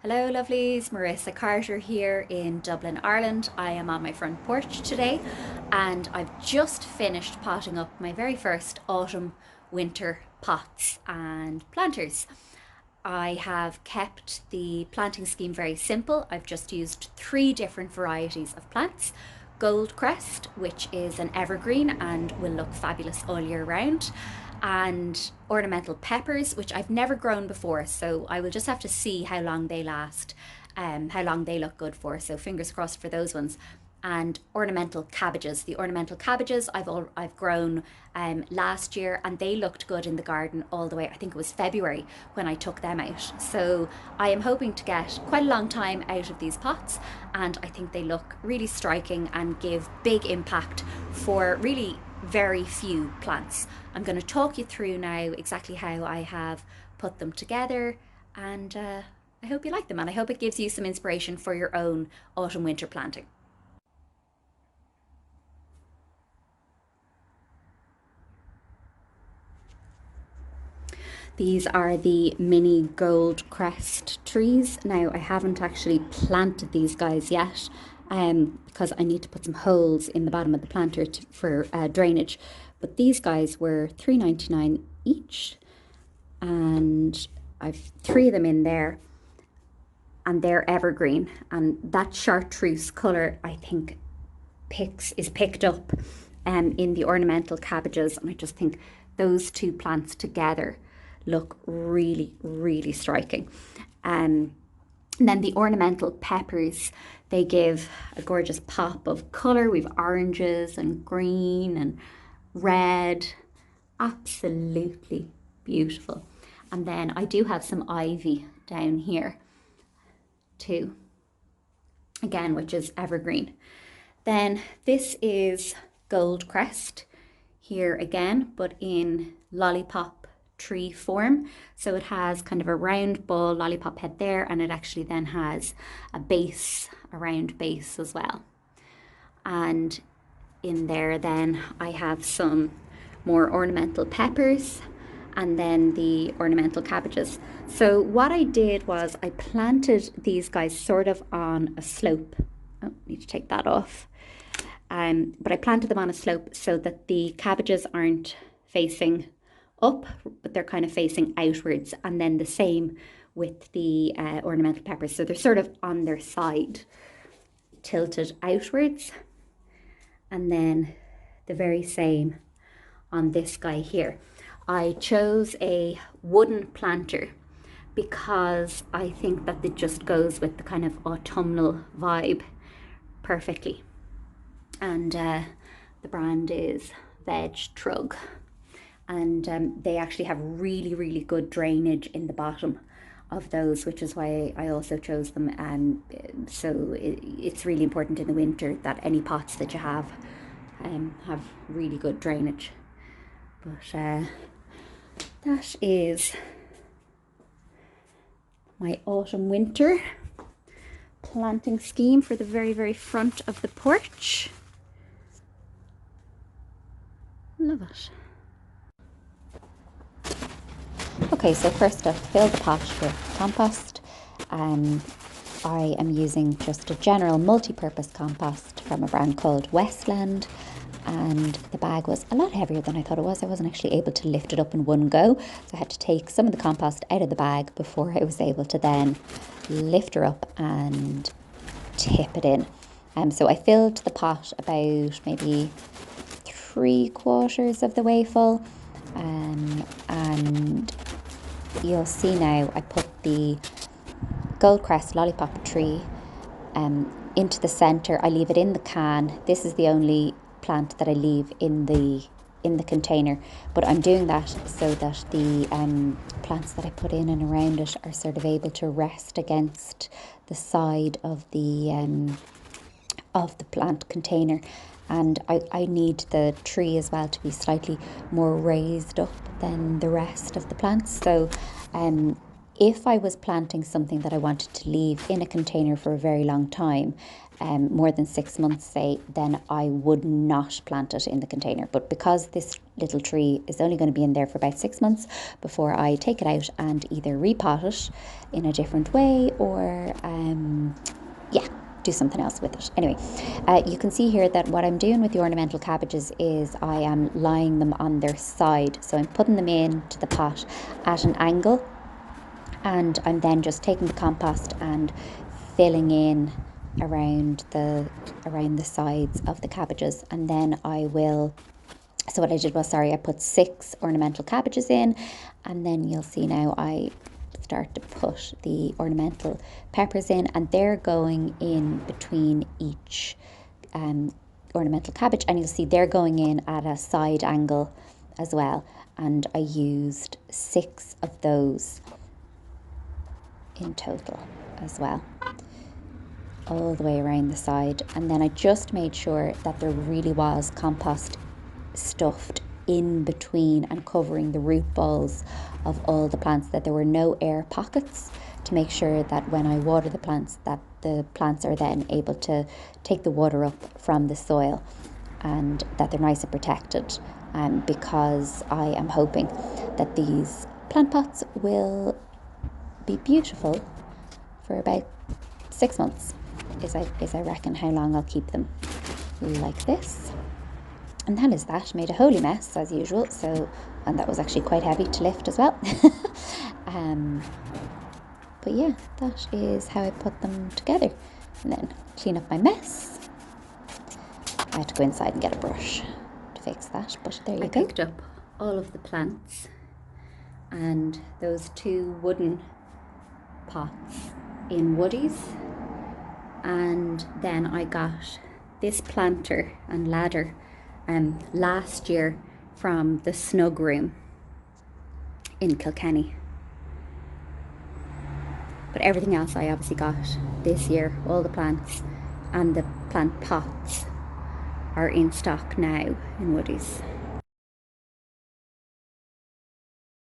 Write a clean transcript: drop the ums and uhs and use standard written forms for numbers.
Hello lovelies, Marissa Carter here in Dublin, Ireland. I am on my front porch today and I've just finished potting up my very first autumn winter pots and planters. I have kept the planting scheme very simple. I've just used three different varieties of plants. Goldcrest, which is an evergreen and will look fabulous all year round, and ornamental peppers, which I've never grown before, so I will just have to see how long they last, how long they look good for. So fingers crossed for those ones. And ornamental cabbages. The ornamental cabbages I've grown last year, and they looked good in the garden all the way. I think it was February when I took them out. So I am hoping to get quite a long time out of these pots, and I think they look really striking and give big impact for really very few plants. I'm going to talk you through now exactly how I have put them together, and I hope you like them, and I hope it gives you some inspiration for your own autumn winter planting. These are the mini Goldcrest trees. Now, I haven't actually planted these guys yet because I need to put some holes in the bottom of the planter for drainage. But these guys were $3.99 each, and I've three of them in there, and they're evergreen. And that chartreuse colour, I think, is picked up in the ornamental cabbages, and I just think those two plants together look really, really striking. And then the ornamental peppers, they give a gorgeous pop of colour. We've oranges and green and red, absolutely beautiful. And then I do have some ivy down here too, again, which is evergreen. Then this is Goldcrest here again, but in lollipop tree form. So it has kind of a round ball lollipop head there, and it actually then has a base, a round base as well. And in there then I have some more ornamental peppers and then the ornamental cabbages. So what I did was I planted these guys sort of on a slope. Oh, need to take that off. But I planted them on a slope so that the cabbages aren't facing up, but they're kind of facing outwards, and then the same with the ornamental peppers. So they're sort of on their side, tilted outwards, and then the very same on this guy here. I chose a wooden planter because I think that it just goes with the kind of autumnal vibe perfectly. And the brand is Trug. And they actually have really, really good drainage in the bottom of those, which is why I also chose them. So it's really important in the winter that any pots that you have really good drainage. But that is my autumn winter planting scheme for the very, very front of the porch. Love it. Okay, so first up, fill the pot with compost. I am using just a general multi-purpose compost from a brand called Westland, and the bag was a lot heavier than I thought it was. I wasn't actually able to lift it up in one go, so I had to take some of the compost out of the bag before I was able to then lift her up and tip it in. So I filled the pot about maybe 3/4 of the way full, and you'll see now I put the Goldcrest lollipop tree into the centre. I leave it in the can. This is the only plant that I leave in the container, but I'm doing that so that the plants that I put in and around it are sort of able to rest against the side of the plant container. And I need the tree as well to be slightly more raised up than the rest of the plants. So if I was planting something that I wanted to leave in a container for a very long time, more than 6 months say, then I would not plant it in the container. But because this little tree is only going to be in there for about 6 months before I take it out and either repot it in a different way or yeah, do something else with it. Anyway, you can see here that what I'm doing with the ornamental cabbages is I am lying them on their side. So I'm putting them into the pot at an angle, and I'm then just taking the compost and filling in around the sides of the cabbages. And then I will, so what I did was, I put 6 ornamental cabbages in, and then you'll see now I start to put the ornamental peppers in, and they're going in between each ornamental cabbage, and you'll see they're going in at a side angle as well. And I used 6 of those in total as well, all the way around the side. And then I just made sure that there really was compost stuffed in between and covering the root balls of all the plants, that there were no air pockets, to make sure that when I water the plants, that the plants are then able to take the water up from the soil and that they're nice and protected. Because I am hoping that these plant pots will be beautiful for about 6 months, is I reckon how long I'll keep them like this. And that is that. Made a holy mess as usual, so, and that was actually quite heavy to lift as well. But yeah, that is how I put them together. And then clean up my mess. I had to go inside and get a brush to fix that, but there you go. I picked up all of the plants and those 2 wooden pots in Woodies, and then I got this planter and ladder last year from the Snug Room in Kilkenny. But everything else I obviously got this year. All the plants and the plant pots are in stock now in Woodies.